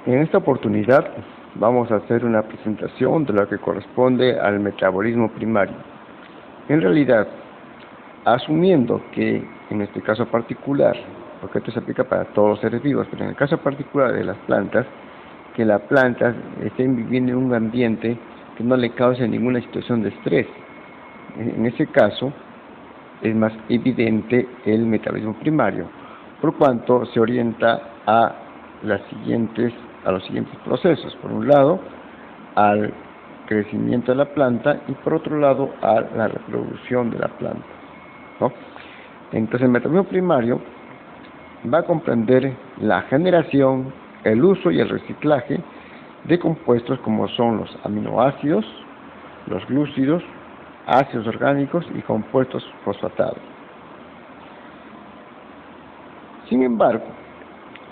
En esta oportunidad vamos a hacer una presentación de lo que corresponde al metabolismo primario. En realidad, asumiendo que en este caso particular, porque esto se aplica para todos los seres vivos, pero en el caso particular de las plantas, que las plantas estén viviendo en un ambiente que no le cause ninguna situación de estrés. En ese caso, es más evidente el metabolismo primario, por cuanto se orienta a los siguientes procesos. Por un lado, al crecimiento de la planta y por otro lado, a la reproducción de la planta, ¿no? Entonces, el metabolismo primario va a comprender la generación, el uso y el reciclaje de compuestos como son los aminoácidos, los glúcidos, ácidos orgánicos y compuestos fosfatados. Sin embargo,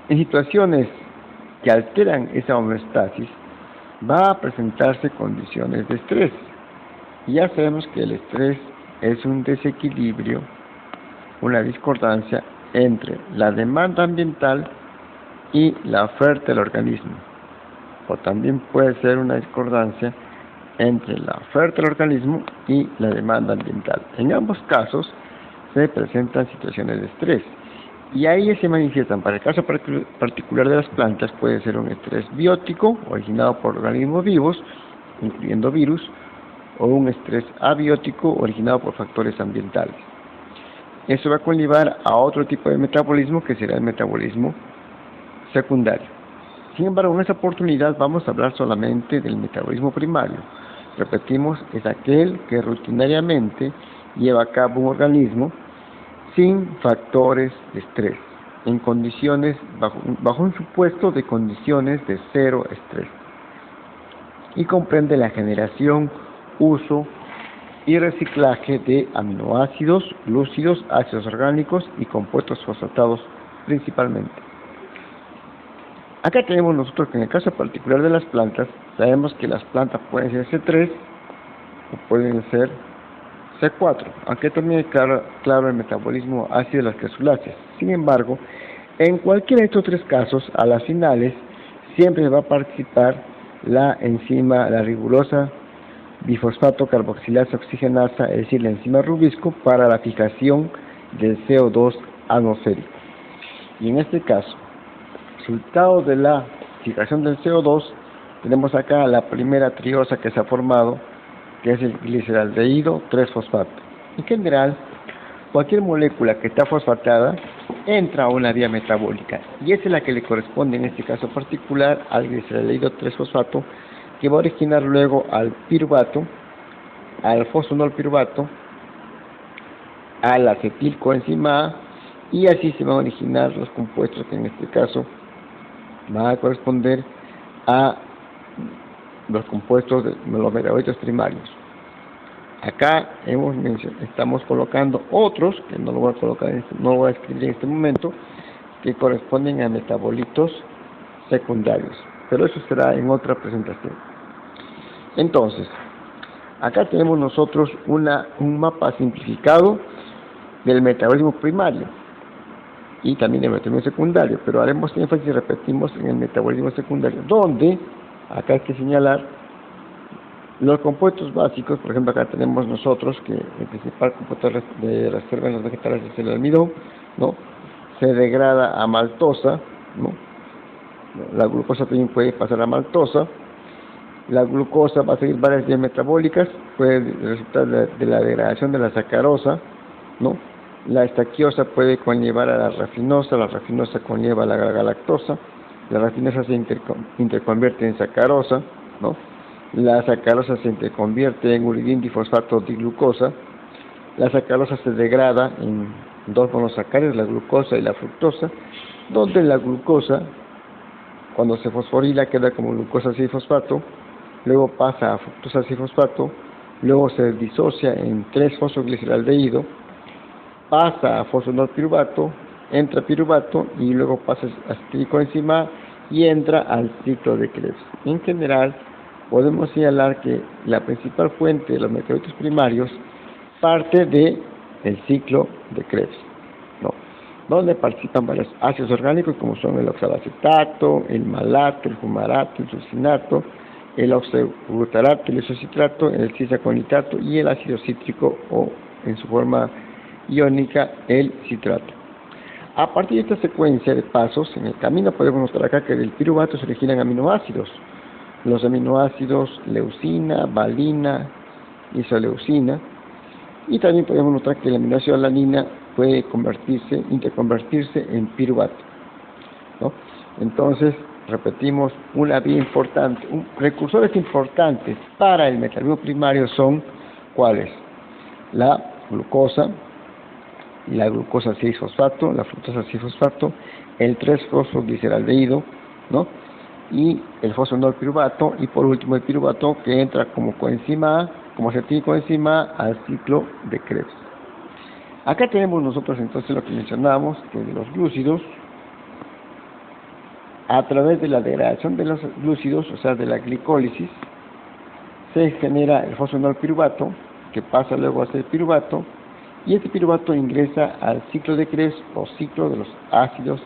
en situaciones que alteran esa homeostasis, va a presentarse condiciones de estrés. Y ya sabemos que el estrés es un desequilibrio, una discordancia entre la demanda ambiental y la oferta del organismo. O también puede ser una discordancia entre la oferta del organismo y la demanda ambiental. En ambos casos se presentan situaciones de estrés. Y ahí se manifiestan, para el caso particular de las plantas, puede ser un estrés biótico, originado por organismos vivos, incluyendo virus, o un estrés abiótico, originado por factores ambientales. Eso va a conllevar a otro tipo de metabolismo, que será el metabolismo secundario. Sin embargo, en esta oportunidad vamos a hablar solamente del metabolismo primario. Repetimos, es aquel que rutinariamente lleva a cabo un organismo sin factores de estrés, en condiciones, bajo un supuesto de condiciones de cero estrés, y comprende la generación, uso y reciclaje de aminoácidos, glúcidos, ácidos orgánicos y compuestos fosfatados principalmente. Acá tenemos nosotros que en el caso particular de las plantas, sabemos que las plantas pueden ser C3 o pueden ser C4, aunque también es claro el metabolismo ácido de las crasuláceas. Sin embargo, en cualquiera de estos tres casos, a las finales, siempre va a participar la enzima, la rigurosa bifosfato carboxilasa oxigenasa, es decir, la enzima Rubisco, para la fijación del CO2 atmosférico. Y en este caso, resultado de la fijación del CO2, tenemos acá la primera triosa que se ha formado, que es el gliceraldehído 3-fosfato. En general, cualquier molécula que está fosfatada entra a una vía metabólica, y esa es la que le corresponde en este caso particular al gliceraldehído 3-fosfato, que va a originar luego al piruvato, al fosfonolpiruvato, al acetilcoenzima A, y así se van a originar los compuestos que en este caso van a corresponder a los compuestos de los metabolitos primarios. Acá estamos colocando otros, que no lo voy a colocar, no lo voy a escribir en este momento, que corresponden a metabolitos secundarios, pero eso será en otra presentación. Entonces, acá tenemos nosotros un mapa simplificado del metabolismo primario y también del metabolismo secundario, pero haremos énfasis, repetimos, en el metabolismo secundario, donde acá hay que señalar los compuestos básicos. Por ejemplo, acá tenemos nosotros que el principal compuesto de reserva en los vegetales es el almidón, ¿no? Se degrada a maltosa, ¿no? La glucosa también puede pasar a maltosa. La glucosa va a seguir varias vías metabólicas, puede resultar de la degradación de la sacarosa, ¿no? La estaquiosa puede conllevar a la rafinosa conlleva a la galactosa, la rafinosa se interconvierte en sacarosa, ¿no? La sacarosa se interconvierte en uridindifosfato diglucosa, la sacarosa se degrada en dos monosacáridos, la glucosa y la fructosa, donde la glucosa, cuando se fosforila, queda como glucosa 6-fosfato, luego pasa a fructosa 6-fosfato, luego se disocia en 3-fosfogliceraldehído, pasa a fosfonolpiruvato, entra piruvato y luego pasa a acetilcoenzima A y entra al ciclo de Krebs. En general, podemos señalar que la principal fuente de los metabolitos primarios parte del ciclo de Krebs, ¿no? donde participan varios ácidos orgánicos como son el oxaloacetato, el malato, el fumarato, el succinato, el oxoglutarato, el isocitrato, el cisaconitato y el ácido cítrico o en su forma iónica el citrato. A partir de esta secuencia de pasos en el camino podemos notar acá que del piruvato se originan aminoácidos. Los aminoácidos leucina, valina, isoleucina, y también podemos notar que el aminoácido alanina puede interconvertirse en piruvato, ¿no? Entonces, repetimos, una vía importante, precursores importantes para el metabolismo primario son, ¿cuáles? La glucosa 6-fosfato, la fructosa 6-fosfato, el 3-fosfogliceraldehído, ¿no? Y el fosfenolpiruvato, y por último el piruvato, que entra como coenzima A, como acetilcoenzima A al ciclo de Krebs. Acá tenemos nosotros entonces lo que mencionábamos, que de los glúcidos, a través de la degradación de los glúcidos, o sea, de la glicólisis, se genera el fosfenolpiruvato, que pasa luego a ser piruvato, y este piruvato ingresa al ciclo de Krebs o ciclo de los ácidos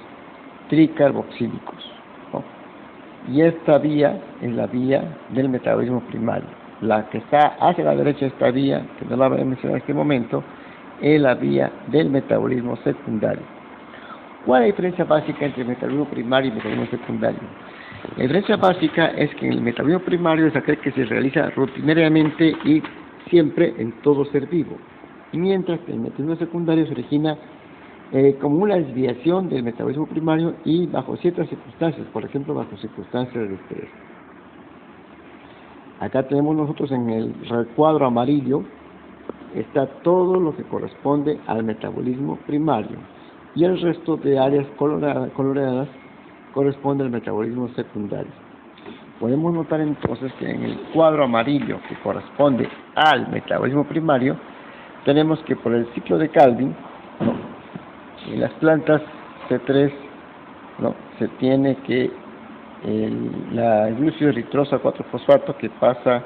tricarboxílicos, ¿no? Y esta vía es la vía del metabolismo primario. La que está hacia la derecha de esta vía, que no la voy a mencionar en este momento, es la vía del metabolismo secundario. ¿Cuál es la diferencia básica entre el metabolismo primario y el metabolismo secundario? La diferencia básica es que el metabolismo primario es aquel que se realiza rutinariamente y siempre en todo ser vivo, mientras que el metabolismo secundario se origina como una desviación del metabolismo primario y bajo ciertas circunstancias, por ejemplo, bajo circunstancias de estrés. Acá tenemos nosotros en el recuadro amarillo, está todo lo que corresponde al metabolismo primario, y el resto de áreas coloreadas corresponde al metabolismo secundario. Podemos notar entonces que en el cuadro amarillo que corresponde al metabolismo primario, tenemos que por el ciclo de Calvin, ¿no?, en las plantas C3, ¿no?, se tiene que la glúcido eritrosa 4-fosfato, que pasa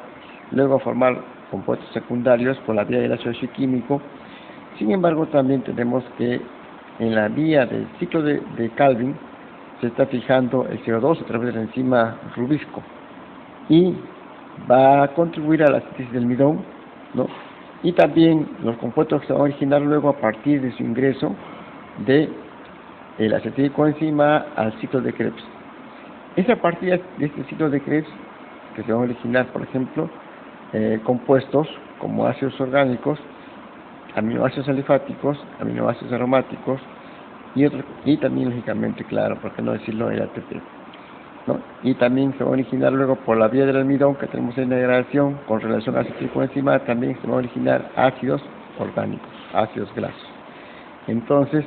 luego a formar compuestos secundarios por la vía del ácido químico. Sin embargo, también tenemos que en la vía del ciclo de Calvin se está fijando el CO2 a través de la enzima rubisco y va a contribuir a la síntesis del midón, ¿no? Y también los compuestos que se van a originar luego a partir de su ingreso de el acetilcoenzima al ciclo de Krebs. Es a partir de este ciclo de Krebs que se van a originar, por ejemplo, compuestos como ácidos orgánicos, aminoácidos alifáticos, aminoácidos aromáticos y también, lógicamente, claro, por qué no decirlo, el ATP, ¿no? Y también se va a originar luego por la vía del almidón que tenemos en la degradación con relación a acetilcoenzima, también se van a originar ácidos orgánicos, ácidos grasos. Entonces,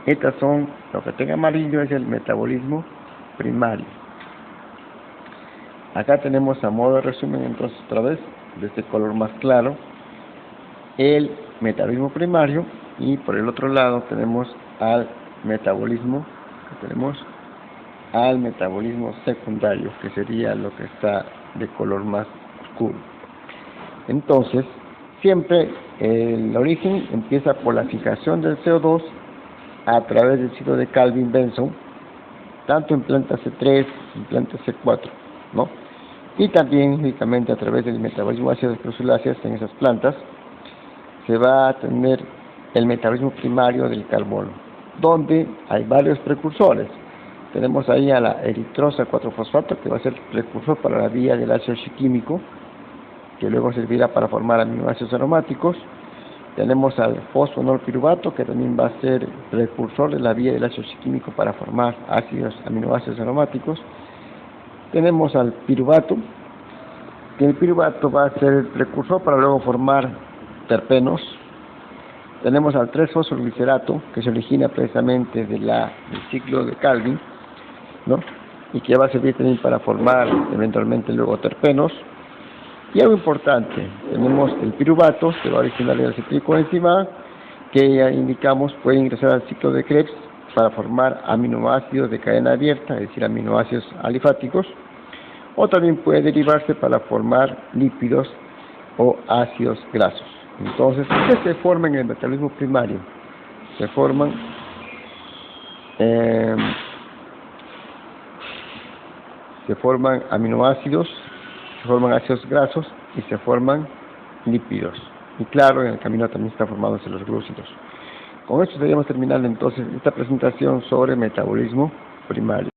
estas son, lo que tenga amarillo es el metabolismo primario. Acá tenemos, a modo de resumen, entonces otra vez, de este color más claro, el metabolismo primario, y por el otro lado tenemos al metabolismo secundario, que sería lo que está de color más oscuro. Entonces, siempre el origen empieza por la fijación del CO2 a través del ciclo de Calvin-Benson, tanto en plantas C3 y en plantas C4, ¿no? Y también, lógicamente, a través del metabolismo de ácidos carboxiláceas en esas plantas, se va a tener el metabolismo primario del carbono, donde hay varios precursores. Tenemos ahí a la eritrosa 4-fosfato, que va a ser precursor para la vía del ácido químico, que luego servirá para formar aminoácidos aromáticos. Tenemos al fosfonolpiruvato, que también va a ser precursor de la vía del ácido químico para formar aminoácidos aromáticos. Tenemos al piruvato, que el piruvato va a ser el precursor para luego formar terpenos. Tenemos al 3-fosfoglicerato, que se origina precisamente del ciclo de Calvin, ¿no?, y que va a servir también para formar eventualmente luego terpenos. Y algo importante, tenemos el piruvato, que va a originar del acetilcoenzima, que ya indicamos puede ingresar al ciclo de Krebs para formar aminoácidos de cadena abierta, es decir, aminoácidos alifáticos, o también puede derivarse para formar lípidos o ácidos grasos. Entonces, ¿qué se forma en el metabolismo primario? Se forman eh, se forman aminoácidos, se forman ácidos grasos y se forman lípidos. Y claro, en el camino también está formándose los glúcidos. Con esto estaríamos terminando entonces esta presentación sobre metabolismo primario.